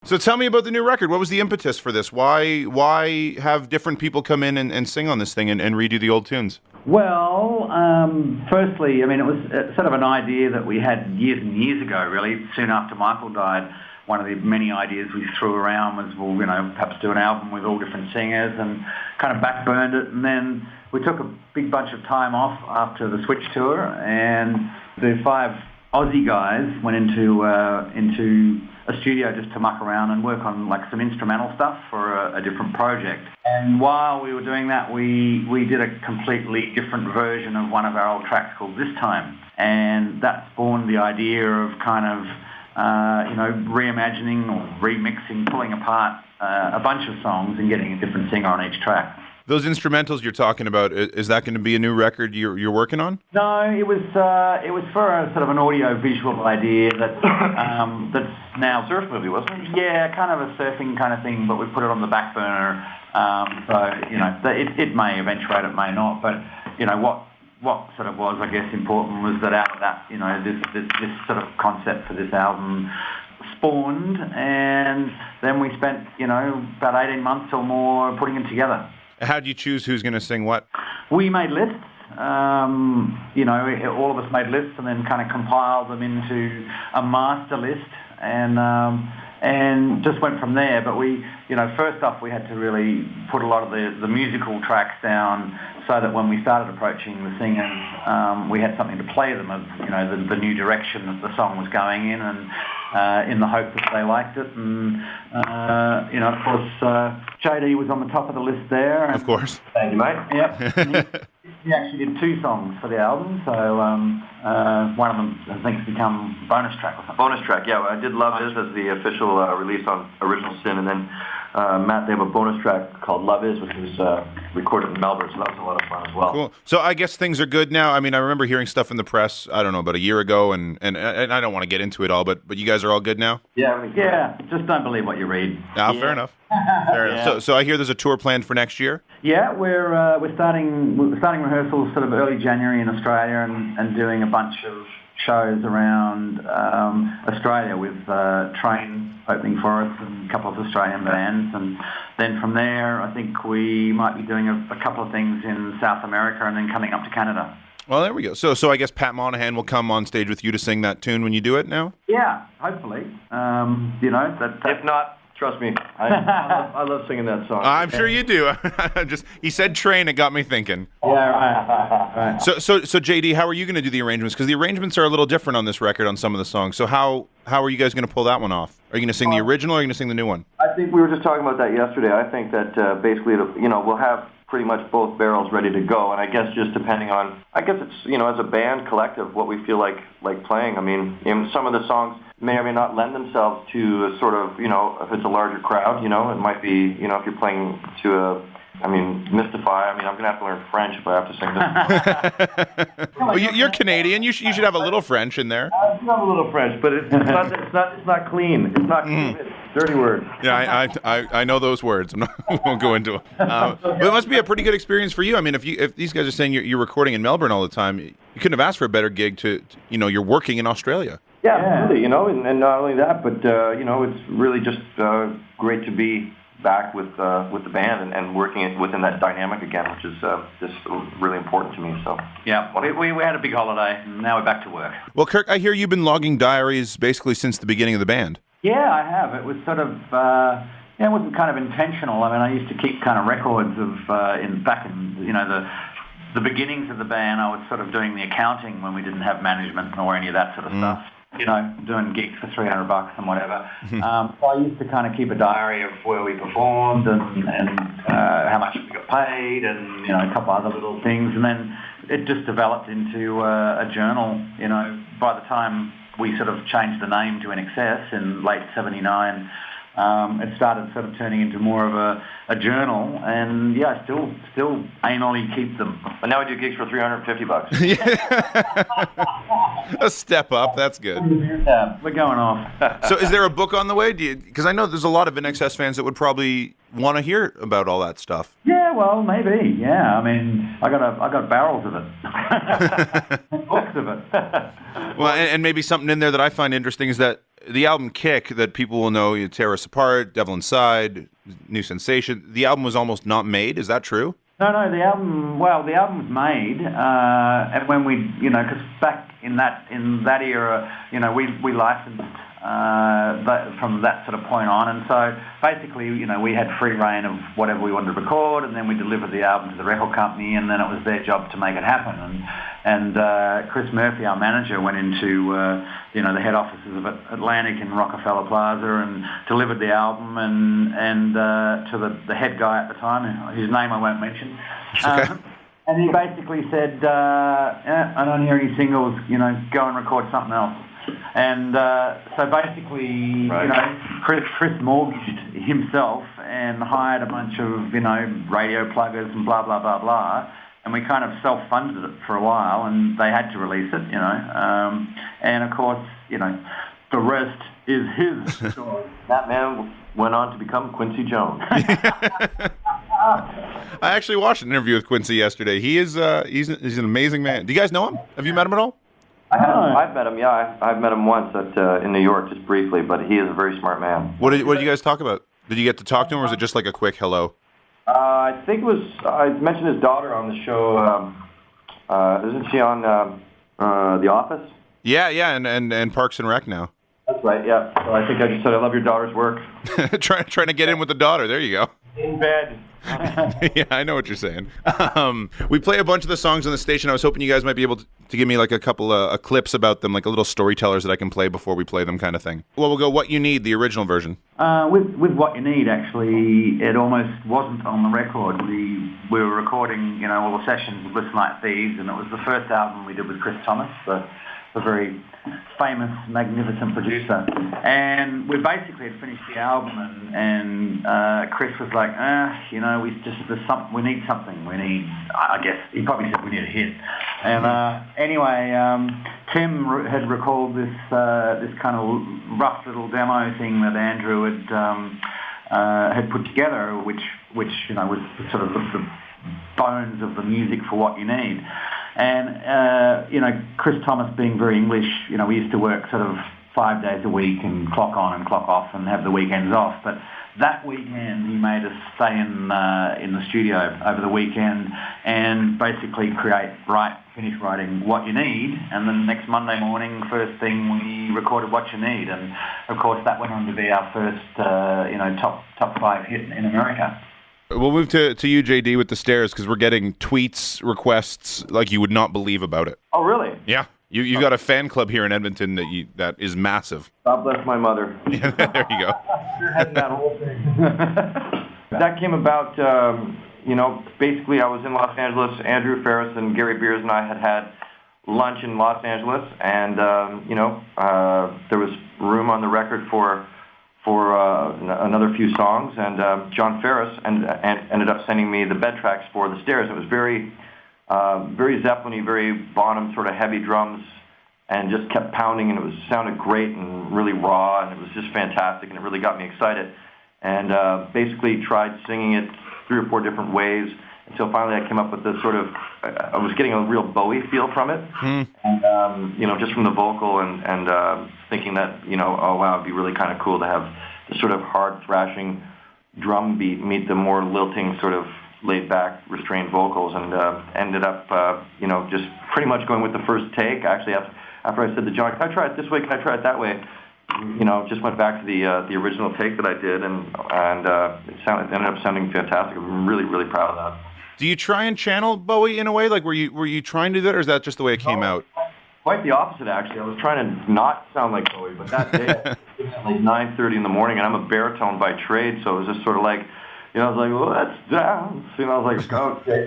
So tell me about the new record. What was the impetus for this? Why have different people come in and sing on this thing and redo the old tunes? Well, firstly, I mean, it was sort of an idea that we had years and years ago, really, soon after Michael died. One of the many ideas we threw around was, well, perhaps do an album with all different singers, and kind of backburned it. And then we took a big bunch of time off after the Switch tour, and the 5 Aussie guys went into a studio just to muck around and work on like some instrumental stuff for a different project. And while we were doing that, we did a completely different version of one of our old tracks called This Time. And that spawned the idea of kind of, reimagining or remixing, pulling apart a bunch of songs and getting a different singer on each track. Those instrumentals you're talking about, is that going to be a new record you're working on? No, it was for a sort of an audio-visual idea that's now... Surf movie, wasn't it? Yeah, kind of a surfing kind of thing, but we put it on the back burner. It may eventuate, it may not, but, what sort of was, I guess, important was that out of that, this sort of concept for this album spawned, and then we spent, about 18 months or more putting it together. How do you choose who's going to sing what? We made lists. All of us made lists and then kind of compiled them into a master list and just went from there. But we, first off, we had to really put a lot of the musical tracks down so that when we started approaching the singers, we had something to play them of, the new direction that the song was going in, and in the hope that they liked it. And, of course, JD was on the top of the list there. Of course. Thank you, mate. Yep. He actually did 2 songs for the album, so one of them I think has become bonus track or something. Bonus track, yeah. I did Love Is as the official release on Original Sin, and then Matt, they have a bonus track called Love Is, which was recorded in Melbourne, so that was a lot of fun as well. Cool. So I guess things are good now. I mean, I remember hearing stuff in the press, I don't know, about a year ago, and I don't want to get into it all, but you guys are all good now? Yeah, just don't believe what you read. Ah, yeah. Fair enough. Fair enough. So I hear there's a tour planned for next year? Yeah, we're starting rehearsals sort of early January in Australia and doing a bunch of shows around Australia with Train opening for us and a couple of Australian bands, and then from there I think we might be doing a couple of things in South America and then coming up to Canada. Well, there we go. So I guess Pat Monahan will come on stage with you to sing that tune when you do it now? Yeah, hopefully. If not, trust me, I love singing that song. I'm sure you do. He said Train, it got me thinking. Yeah, right. So JD, how are you going to do the arrangements? Because the arrangements are a little different on this record on some of the songs. So how are you guys going to pull that one off? Are you going to sing the original or are you going to sing the new one? I think we were just talking about that yesterday. I think that basically, we'll have pretty much both barrels ready to go, and I guess just depending on, it's, as a band collective, what we feel like playing. I mean, some of the songs may or may not lend themselves to a sort of, if it's a larger crowd, it might be, if you're playing to Mystify. I'm going to have to learn French if I have to sing this. Well, you're Canadian. You should have a little French in there. I have a little French, but it's not clean. It's not clean. It's dirty words. Yeah, I know those words. I won't go into it. But it must be a pretty good experience for you. I mean, if these guys are saying you're recording in Melbourne all the time, you couldn't have asked for a better gig to, you're working in Australia. Yeah, absolutely. And not only that, but it's really just great to be back with the band and working within that dynamic again, which is just really important to me. So yeah, we had a big holiday, and now we're back to work. Well, Kirk, I hear you've been logging diaries basically since the beginning of the band. Yeah, I have. It was sort of it wasn't kind of intentional. I mean, I used to keep kind of records of back in the beginnings of the band. I was sort of doing the accounting when we didn't have management or any of that sort of stuff. Doing gigs for $300 and whatever. So I used to kind of keep a diary of where we performed and how much we got paid and, a couple other little things. And then it just developed into a journal. By the time we sort of changed the name to INXS in late 79, it started sort of turning into more of a journal, and I still anally keep them. And now I do gigs for $350. A step up, that's good. Yeah, we're going off. So is there a book on the way? Because I know there's a lot of INXS fans that would probably want to hear about all that stuff. Yeah, well, maybe. Yeah, I mean, I got barrels of it, books of it. Well, and maybe something in there that I find interesting is that the album Kick that people will know, you Tear Us Apart, Devil Inside, New Sensation, the album was almost not made. Is that true? No, the album was made, and when we, because back in that era, we licensed from that sort of point on, and so basically, we had free reign of whatever we wanted to record, and then we delivered the album to the record company, and then it was their job to make it happen. And Chris Murphy, our manager, went into the head offices of Atlantic in Rockefeller Plaza and delivered the album, and to the head guy at the time, whose name I won't mention. Okay. And he basically said, I don't hear any singles, go and record something else. And so basically, Chris mortgaged himself and hired a bunch of, radio pluggers and blah, blah, blah, blah. And we kind of self-funded it for a while, and they had to release it, And of course, the rest is his story. That man went on to become Quincy Jones. I actually watched an interview with Quincy yesterday. He's an amazing man. Do you guys know him? Have you met him at all? I've met him, yeah. I've met him once in New York, just briefly, but he is a very smart man. What did you guys talk about? Did you get to talk to him, or was it just like a quick hello? I think it was, I mentioned his daughter on the show. Isn't she on The Office? Yeah, and Parks and Rec now. That's right, yeah. So I think I just said, I love your daughter's work. Trying to get in with the daughter. There you go. In bed. Yeah, I know what you're saying. We play a bunch of the songs on the station. I was hoping you guys might be able to give me like a couple of clips about them, like a little storytellers that I can play before we play them kind of thing. Well, we'll go What You Need, the original version. With What You Need, actually, it almost wasn't on the record. We were recording, all the sessions with Listen Like Thieves, and it was the first album we did with Chris Thomas, the very famous, magnificent producer. And we basically had finished the album, and Chris was like, we need something. I guess he probably said we need a hit. And anyway, Tim had recalled this kind of rough little demo thing that Andrew had put together, which was sort of the bones of the music for What You Need. And, Chris Thomas being very English, we used to work sort of 5 days a week and clock on and clock off and have the weekends off. But that weekend, he made us stay in the studio over the weekend and basically finish writing What You Need. And then next Monday morning, first thing, we recorded What You Need. And, of course, that went on to be our first, top 5 hit in America. We'll move to you, JD, with the Stairs, because we're getting tweets, requests like you would not believe about it. Oh, really? Yeah. You've got a fan club here in Edmonton that is massive. God bless my mother. Yeah, there you go. That whole thing. That came about, basically I was in Los Angeles. Andrew Ferris and Gary Beers and I had lunch in Los Angeles, and, there was room on the record for another few songs, and John Ferris ended up sending me the bed tracks for the Stairs. It was very Zeppelin-y, very Bonham sort of heavy drums, and just kept pounding, and it sounded great and really raw, and it was just fantastic, and it really got me excited. And basically tried singing it 3 or 4 different ways until finally I came up with this sort of, I was getting a real Bowie feel from it, and just from the vocal and thinking that, oh wow, it'd be really kind of cool to have the sort of hard thrashing drum beat meet the more lilting sort of laid back, restrained vocals, and ended up, just pretty much going with the first take. Actually, after I said to John, can I try it this way? Can I try it that way? Just went back to the original take that I did, and it ended up sounding fantastic. I'm really, really proud of that. Do you try and channel Bowie in a way? Like, were you trying to do that, or is that just the way it came out? Quite the opposite, actually. I was trying to not sound like Bowie, but that day it was like 9:30 in the morning, and I'm a baritone by trade, so it was just sort of like, I was like, well, let's dance. I was like, okay.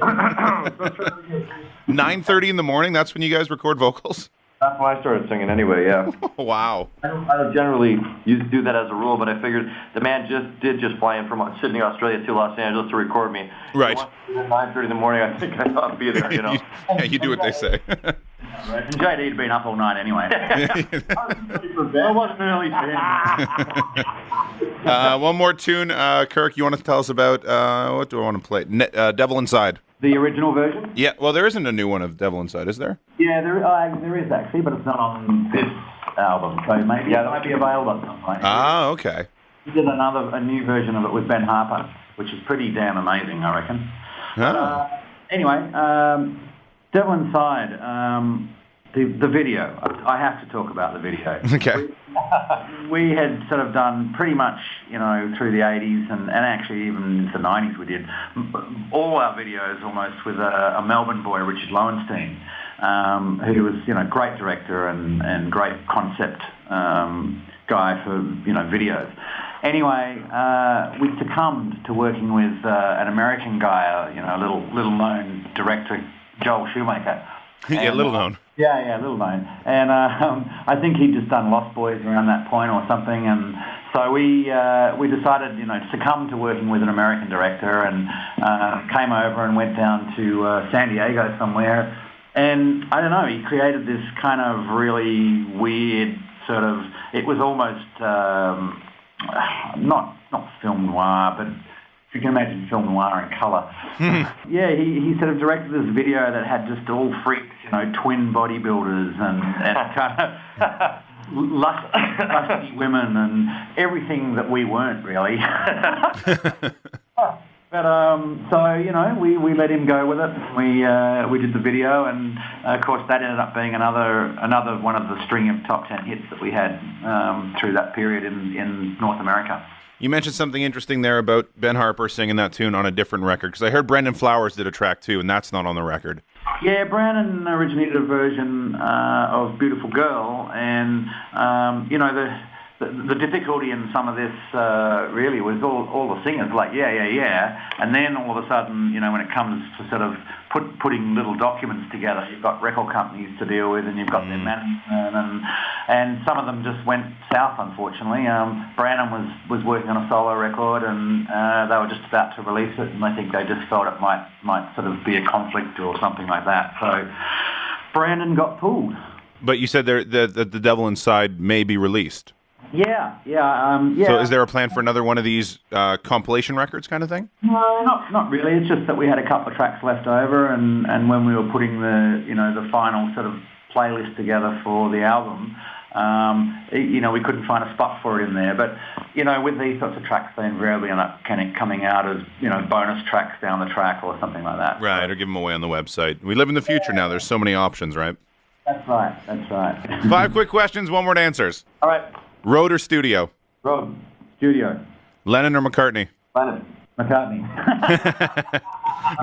9:30 in the morning? That's when you guys record vocals? That's when I started singing anyway, yeah. Wow. I don't generally do that as a rule, but I figured the man did fly in from Sydney, Australia to Los Angeles to record me. Right. So at 9:30 in the morning, I think I thought I'd be there, Yeah, you do what they say. Right. And JD'd been up all night anyway. I wasn't early for him. One more tune. Kirk, you want to tell us about, what do I want to play? Devil Inside. The original version? Yeah, well, there isn't a new one of Devil Inside, is there? Yeah, there is actually, but it's not on this album, so maybe it might be available at some point. Ah, okay. He did a new version of it with Ben Harper, which is pretty damn amazing, I reckon. Oh. Anyway, Devil Inside, the video. I have to talk about the video. Okay. We had sort of done pretty much, through the 80s and actually even into the 90s we did all our videos almost with a Melbourne boy, Richard Lowenstein, who was, great director and great concept guy for, videos. Anyway, we succumbed to working with an American guy, a little known director, Joel Shoemaker. Yeah, little known. Yeah, little known. And I think he'd just done Lost Boys around that point or something. And so we decided, to succumb to working with an American director and came over and went down to San Diego somewhere. And I don't know, he created this kind of really weird sort of, it was almost not film noir, but if you can imagine film noir in colour. Yeah, he sort of directed this video that had just all freaks, twin bodybuilders and kind of lusty women and everything that we weren't really. But so we let him go with it. We did the video, and of course that ended up being another one of the string of top 10 hits that we had through that period in North America. You mentioned something interesting there about Ben Harper singing that tune on a different record, because I heard Brendan Flowers did a track too, and that's not on the record. Yeah, Brandon originally did a version of Beautiful Girl, and the difficulty in some of this really was all the singers like yeah, and then all of a sudden, when it comes to sort of putting little documents together, you've got record companies to deal with, and you've got their management, and some of them just went south, unfortunately. Brandon was working on a solo record, and they were just about to release it, and I think they just felt it might sort of be a conflict or something like that. So Brandon got pulled. But you said the Devil Inside may be released. Yeah. So is there a plan for another one of these compilation records kind of thing? No, not really. It's just that we had a couple of tracks left over, and when we were putting the final sort of playlist together for the album, we couldn't find a spot for it in there. But with these sorts of tracks, they invariably end up coming out as bonus tracks down the track or something like that. Right, or give them away on the website. We live in the future now. There's so many options, right? That's right. 5 quick questions, 1-word answers. All right. Road or studio? Road. Studio. Lennon or McCartney? Lennon. McCartney.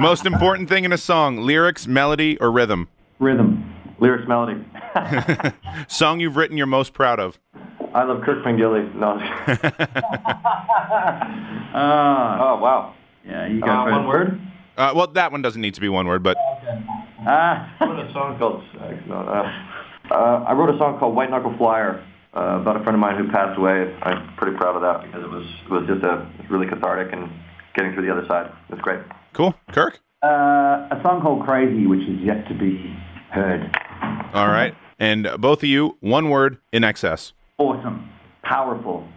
Most important thing in a song, lyrics, melody, or rhythm? Rhythm. Lyrics, melody. Song you've written you're most proud of? I love Kirk Pengilly. No. Oh, wow. Yeah, you go first. One word? Well, that one doesn't need to be one word, but... I wrote a song called... I wrote a song called White Knuckle Flyer about a friend of mine who passed away. I'm pretty proud of that because it was just really cathartic and getting through the other side. It's great. Cool. Kirk? A song called Crazy, which is yet to be heard. All right. And both of you, one word, INXS. Awesome. Powerful.